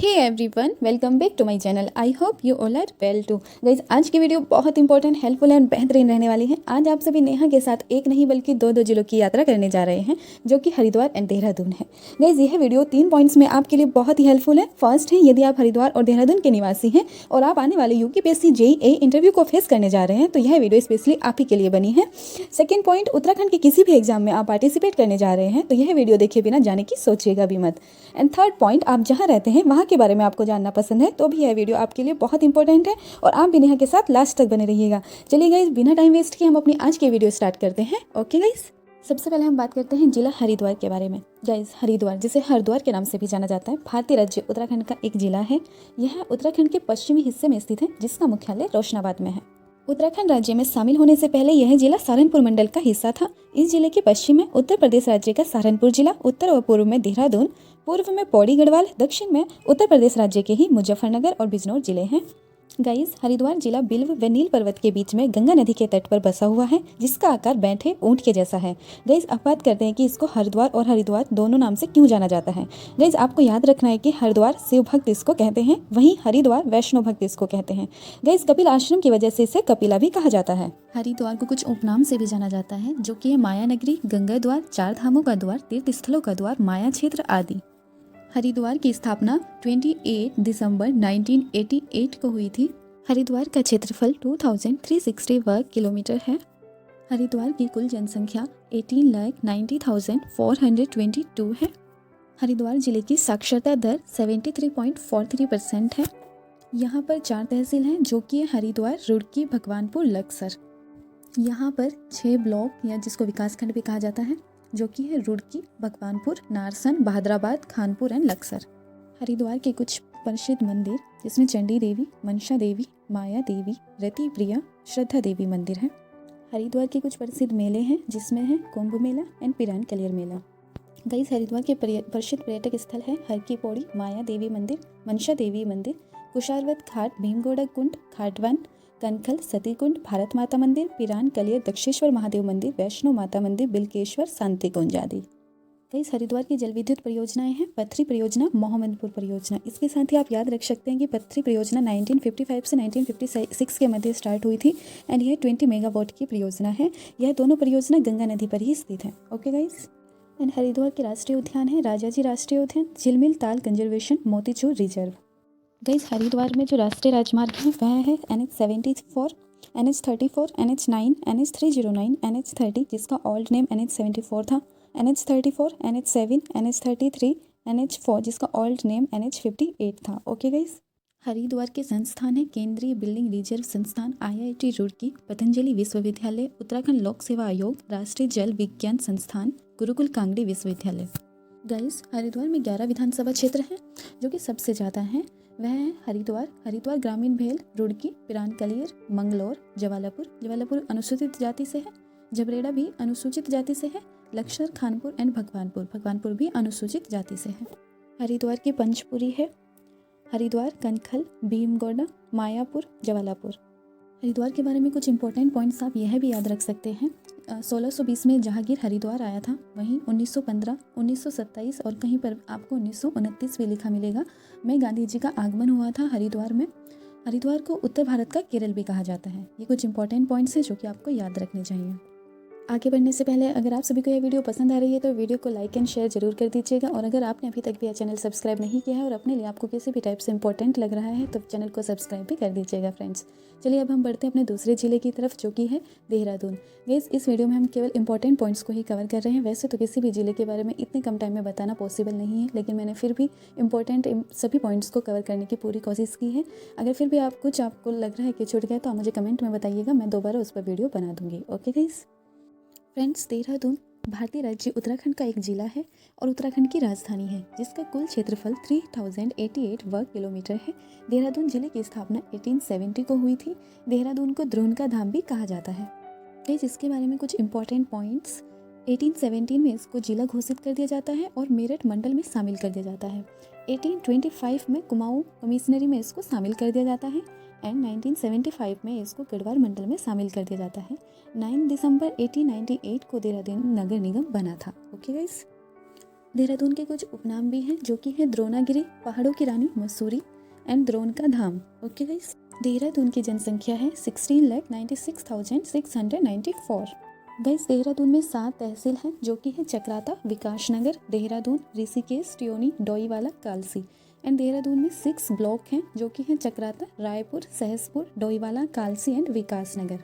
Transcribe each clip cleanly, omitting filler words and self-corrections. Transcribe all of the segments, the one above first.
Hey everyone, welcome back to my channel. I hope you all are well too. Guys, आज की video बहुत important, helpful and बेहतरीन रहने वाली है। आज आप सभी नेहा के साथ एक नहीं बल्कि दो जिलों की यात्रा करने जा रहे हैं, जो कि हरिद्वार एंड देहरादून है। गाइज, यह वीडियो 3 पॉइंट्स में आपके लिए बहुत ही हेल्पफुल है। फर्स्ट है, यदि आप हरिद्वार और देहरादून के निवासी हैं और आप आने वाले यूपीपीएससी जेईई इंटरव्यू को फेस करने जा रहे हैं, तो यह वीडियो स्पेशली आप ही के लिए बनी है। सेकेंड पॉइंट, उत्तराखंड के किसी भी एग्जाम में आप पार्टिसिपेट करने जा रहे हैं, तो यह वीडियो देखे बिना जाने की सोचिएगा भी मत। एंड थर्ड पॉइंट, आप जहाँ रहते हैं वहाँ के बारे में आपको जानना पसंद है, तो भी यह वीडियो आपके लिए बहुत इंपॉर्टेंट है और आप भी नेहा के साथ लास्ट तक बने रहिएगा। चलिए गाइस, बिना टाइम वेस्ट किए हम अपनी आज की वीडियो स्टार्ट करते हैं। ओके गाइस, सबसे पहले हम बात करते हैं जिला हरिद्वार के बारे में। गाइस, हरिद्वार, जिसे हरिद्वार के नाम से भी जाना जाता है, भारतीय राज्य उत्तराखंड का एक जिला है। यह उत्तराखंड के पश्चिमी हिस्से में स्थित है, जिसका मुख्यालय रोशनाबाद में है। उत्तराखंड राज्य में शामिल होने से पहले यह जिला सहारनपुर मंडल का हिस्सा था। इस जिले के पश्चिम में उत्तर प्रदेश राज्य का सहारनपुर जिला, उत्तर और पूर्व में देहरादून, पूर्व में पौड़ी गढ़वाल, दक्षिण में उत्तर प्रदेश राज्य के ही मुजफ्फरनगर और बिजनौर जिले हैं। गाइस, हरिद्वार जिला बिल्व व नील पर्वत के बीच में गंगा नदी के तट पर बसा हुआ है, जिसका आकार बैठे ऊंट के जैसा है। गाइस, अब बात करते हैं कि इसको हरिद्वार और हरिद्वार दोनों नाम से क्यों जाना जाता है। गाइस, आपको याद रखना है कि हरिद्वार शिव भक्त इसको कहते हैं, वहीं हरिद्वार वैष्णव भक्त इसको कहते हैं। गाइस, कपिल आश्रम की वजह से इसे कपिला भी कहा जाता है। हरिद्वार को कुछ उपनाम से भी जाना जाता है, जो कि है माया नगरी, गंगा द्वार, चार धामों का द्वार, तीर्थ स्थलों का द्वार, माया क्षेत्र आदि। हरिद्वार की स्थापना 28 दिसंबर 1988 को हुई थी। हरिद्वार का क्षेत्रफल 2360 वर्ग किलोमीटर है। हरिद्वार की कुल जनसंख्या 18,90,422 है। हरिद्वार जिले की साक्षरता दर 73.43% है। यहाँ पर 4 तहसील हैं, जो कि हरिद्वार, रुड़की, भगवानपुर, लक्सर। यहाँ पर 6 ब्लॉक या जिसको विकासखंड भी कहा जाता है, जो कि है रुड़की, भगवानपुर, नारसन, बहादुराबाद, खानपुर एंड लक्सर। हरिद्वार के कुछ प्रसिद्ध मंदिर, जिसमें चंडी देवी, मनसा देवी, माया देवी, रति प्रिया, श्रद्धा देवी मंदिर है। हरिद्वार के कुछ प्रसिद्ध मेले हैं, जिसमें है कुंभ मेला एंड पिरान कलियर मेला। गाइस, हरिद्वार के प्रसिद्ध पर्यटक स्थल है हर की पौड़ी, माया देवी मंदिर, मनसा देवी मंदिर, कुशारवत घाट, भीमगोड़ा कुंड, घाटवन, कनखल, सती कुंड, भारत माता मंदिर, पिरान कलियर, दक्षेश्वर महादेव मंदिर, वैष्णो माता मंदिर, बिलकेश्वर, शांति कुंज आदि। गाइस, हरिद्वार की जल विद्युत परियोजनाएं हैं पथरी परियोजना, मोहम्मदपुर परियोजना। इसके साथ ही आप याद रख सकते हैं कि पथरी परियोजना 1955 से 1956 के मध्य स्टार्ट हुई थी एंड यह 20 मेगावाट की परियोजना है। यह दोनों परियोजना गंगा नदी पर ही स्थित है। ओके गाइस, एंड हरिद्वार के राष्ट्रीय उद्यान है राजाजी राष्ट्रीय उद्यान, Jhilmil Tal conservation, Motichur reserve. Guys, Haridwar में जो राष्ट्रीय राजमार्ग है वह है NH74, NH34, NH9, NH309, NH30, जिसका ओल्ड नेम NH74 था, NH34, NH7, NH33, NH4, जिसका ओल्ड नेम NH58 था। ओके गाइस, हरिद्वार के संस्थान है केंद्रीय बिल्डिंग रिजर्व संस्थान, IIT रुड़की, पतंजलि विश्वविद्यालय, उत्तराखंड लोक सेवा आयोग, राष्ट्रीय जल विज्ञान संस्थान, गुरुकुल कांगड़ी विश्वविद्यालय। गाइस, हरिद्वार में 11 विधानसभा क्षेत्र हैं, जो कि सबसे ज़्यादा हैं। वह है हरिद्वार ग्रामीण भेल, रुड़की, पिरान कलियर, मंगलौर, जवालापुर अनुसूचित जाति से है, झबरेड़ा भी अनुसूचित जाति से है, लक्सर, खानपुर एंड भगवानपुर भी अनुसूचित जाति से है। हरिद्वार की पंचपुरी है हरिद्वार, कनखल, भीमगोड़ा, मायापुर, जवालापुर। हरिद्वार के बारे में कुछ इंपॉर्टेंट पॉइंट्स आप यह भी याद रख सकते हैं। 1620 में जहांगीर हरिद्वार आया था, वहीं 1915, 1927 और कहीं पर आपको 1929 भी लिखा मिलेगा में गांधी जी का आगमन हुआ था हरिद्वार में। हरिद्वार को उत्तर भारत का केरल भी कहा जाता है। ये कुछ इंपॉर्टेंट पॉइंट्स हैं जो कि आपको याद रखने चाहिए। आगे बढ़ने से पहले अगर आप सभी को यह वीडियो पसंद आ रही है तो वीडियो को लाइक एंड शेयर जरूर कर दीजिएगा, और अगर आपने अभी तक भी यह चैनल सब्सक्राइब नहीं किया है और अपने लिए आपको किसी भी टाइप से इंपॉर्टेंट लग रहा है तो चैनल को सब्सक्राइब भी कर दीजिएगा फ्रेंड्स। चलिए अब हम बढ़ते हैं अपने दूसरे जिले की तरफ, जो कि है देहरादून। गाइस, इस वीडियो में हम केवल इंपॉर्टेंट पॉइंट्स को ही कवर कर रहे हैं। वैसे तो किसी भी जिले के बारे में इतने कम टाइम में बताना पॉसिबल नहीं है, लेकिन मैंने फिर भी इंपॉर्टेंट सभी पॉइंट्स को कवर करने की पूरी कोशिश की है। अगर फिर भी आपको लग रहा है कि छूट गया तो आप मुझे कमेंट में बताइएगा, मैं दोबारा उस पर वीडियो बना दूंगी। ओके गाइस, फ्रेंड्स, देहरादून भारतीय राज्य उत्तराखंड का एक जिला है और उत्तराखंड की राजधानी है, जिसका कुल क्षेत्रफल 3088 वर्ग किलोमीटर है। देहरादून जिले की स्थापना 1870 को हुई थी। देहरादून को द्रोण का धाम भी कहा जाता है। इसके बारे में कुछ इंपॉर्टेंट पॉइंट्स। 1817 में इसको जिला घोषित कर दिया जाता है और मेरठ मंडल में शामिल कर दिया जाता है। 1825 में कुमाऊं कमिश्नरी में इसको शामिल कर दिया जाता है एंड 1975 में इसको गढ़वाल मंडल में शामिल कर दिया जाता है। 9 दिसंबर 1898 को देहरादून नगर निगम बना था। ओके गाइस, देहरादून के कुछ उपनाम भी हैं जो कि है द्रोणागिरी, पहाड़ों की रानी, मसूरी एंड द्रोण का धाम। ओके गाइस, देहरादून की जनसंख्या है 16,96,694। गाइस, देहरादून में 7 तहसील हैं जो कि है चक्राता, विकासनगर, देहरादून, ऋषिकेश, ट्योनी, डोईवाला, कालसी। एंड देहरादून में 6 ब्लॉक हैं जो कि हैं चक्राता, रायपुर, सहसपुर, डोईवाला, कालसी एंड विकासनगर।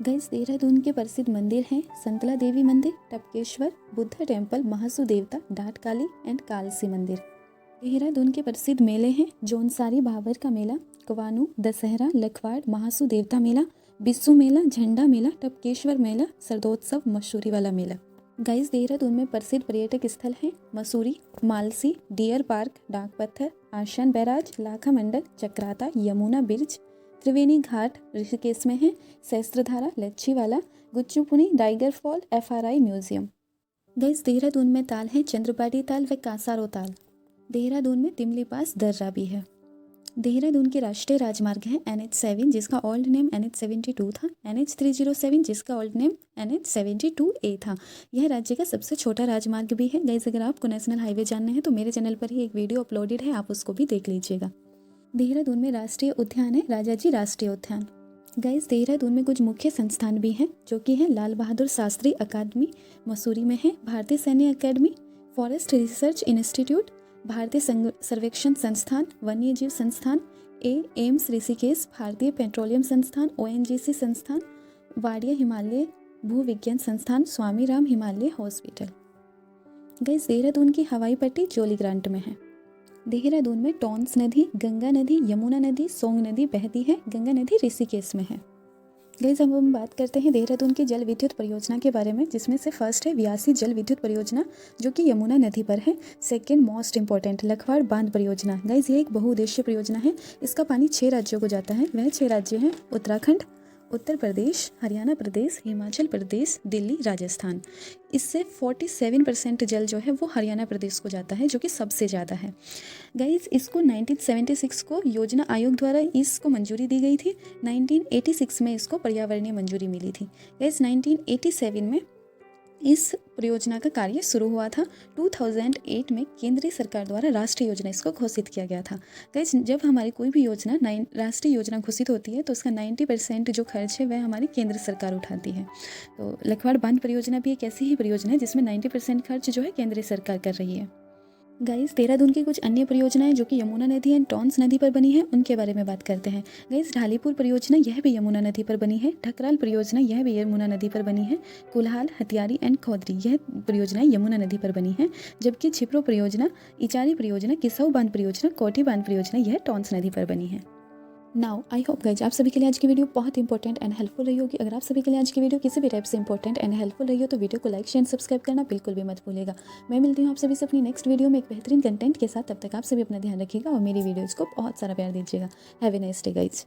गाइस, देहरादून के प्रसिद्ध मंदिर हैं संतला देवी मंदिर, टपकेश्वर, बुद्ध टेम्पल, महासू देवता, डाट काली एंड कालसी मंदिर। देहरादून के प्रसिद्ध मेले हैं जौनसारी भाबर का मेला, कवानू, दशहरा, लखवाड़, महासू देवता मेला, बिस्सू मेला, झंडा मेला, टपकेश्वर मेला, सरदोत्सव, मशहूरी वाला मेला। गाइस, देहरादून में प्रसिद्ध पर्यटक स्थल हैं Mussoorie, Malsi, dear park, Dak Patthar, Asan barrage, Lakha Mandal, Chakrata, Yamuna bridge, Triveni Ghat Rishikesh में है, Sahastradhara, Lachhiwala, Guchhupani, tiger fall, FRI museum. Guys, Dehradun में ताल है चंद्रपाटी ताल व कासारो ताल। देहरादून में तिमली पास दर्रा भी है। देहरादून के राष्ट्रीय राजमार्ग है NH7 जिसका ओल्ड नेम NH72 था, NH307 जिसका ओल्ड नेम NH72A था। यह राज्य का सबसे छोटा राजमार्ग भी है। गाइस, अगर आपको नेशनल हाईवे जानना है तो मेरे चैनल पर ही एक वीडियो अपलोडेड है, आप उसको भी देख लीजिएगा। देहरादून में राष्ट्रीय उद्यान है राजाजी राष्ट्रीय उद्यान। गाइस, देहरादून में कुछ मुख्य संस्थान भी हैं जो कि हैं लाल बहादुर शास्त्री अकादमी मसूरी में है, भारतीय सैन्य अकेडमी, फॉरेस्ट रिसर्च इंस्टीट्यूट, भारतीय सर्वेक्षण संस्थान, वन्य जीव संस्थान, एम्स ऋषिकेश, भारतीय पेट्रोलियम संस्थान, ONGC संस्थान, वाडिया हिमालय भूविज्ञान संस्थान, स्वामी राम हिमालय हॉस्पिटल। गाइस, देहरादून की हवाई पट्टी जोली ग्रांट में है। देहरादून में टॉन्स नदी, गंगा नदी, यमुना नदी, सोंग नदी बहती है। गंगा नदी ऋषिकेश में है। गाइस, अब हम बात करते हैं देहरादून की जल विद्युत परियोजना के बारे में, जिसमें से फर्स्ट है व्यासी जल विद्युत परियोजना जो कि यमुना नदी पर है। सेकेंड मोस्ट इंपॉर्टेंट लखवाड़ बांध परियोजना। गाइस, ये एक बहुउद्देशीय परियोजना है। इसका पानी 6 राज्यों को जाता है। वह 6 राज्य हैं उत्तराखंड, उत्तर प्रदेश, हरियाणा प्रदेश, हिमाचल प्रदेश, दिल्ली, राजस्थान। इससे 47% जल जो है वो हरियाणा प्रदेश को जाता है, जो कि सबसे ज़्यादा है। गाइस, इसको 1976 को योजना आयोग द्वारा इसको मंजूरी दी गई थी। 1986 में इसको पर्यावरणीय मंजूरी मिली थी। गाइस, 1987 में इस परियोजना का कार्य शुरू हुआ था। 2008 में केंद्रीय सरकार द्वारा राष्ट्रीय योजना इसको घोषित किया गया था। गाइस, जब हमारी कोई भी योजना राष्ट्रीय योजना घोषित होती है तो उसका 90% जो खर्च है वह हमारी केंद्र सरकार उठाती है। तो लखवाड़ बांध परियोजना भी एक ऐसी ही परियोजना है जिसमें 90% खर्च जो है केंद्रीय सरकार कर रही है। गाइस, देहरादून की कुछ अन्य परियोजनाएं जो कि यमुना नदी एंड टॉन्स नदी पर बनी है उनके बारे में बात करते हैं। गाइस, ढालीपुर परियोजना यह भी यमुना नदी पर बनी है। ठकराल परियोजना यह भी यमुना नदी पर बनी है। कुल्हाल, हथियारी एंड खोदरी यह परियोजनाएं यमुना नदी पर बनी है। जबकि छिप्रो परियोजना, इचारी परियोजना, किसाऊ बांध परियोजना, कोठी बांध परियोजना यह टॉन्स नदी पर बनी है। नाउ आई होप गाइज आप सभी के लिए आज की वीडियो बहुत इंपॉर्टेंट एंड हेल्पफुल रही होगी। अगर आप सभी के लिए आज की वीडियो किसी भी टाइप से इंपॉर्टेंट एंड हेल्पफुल रही हो तो वीडियो को लाइक शेयर सब्सक्राइब करना बिल्कुल भी मत भूलिएगा। मैं मिलती हूँ आप सभी से अपनी नेक्स्ट वीडियो में एक बेहतरीन कंटेंट के साथ। तब तक आप सभी अपना ध्यान रखिएगा और मेरी वीडियोज़ को बहुत सारा प्यार दीजिएगा। Have a nice day guys.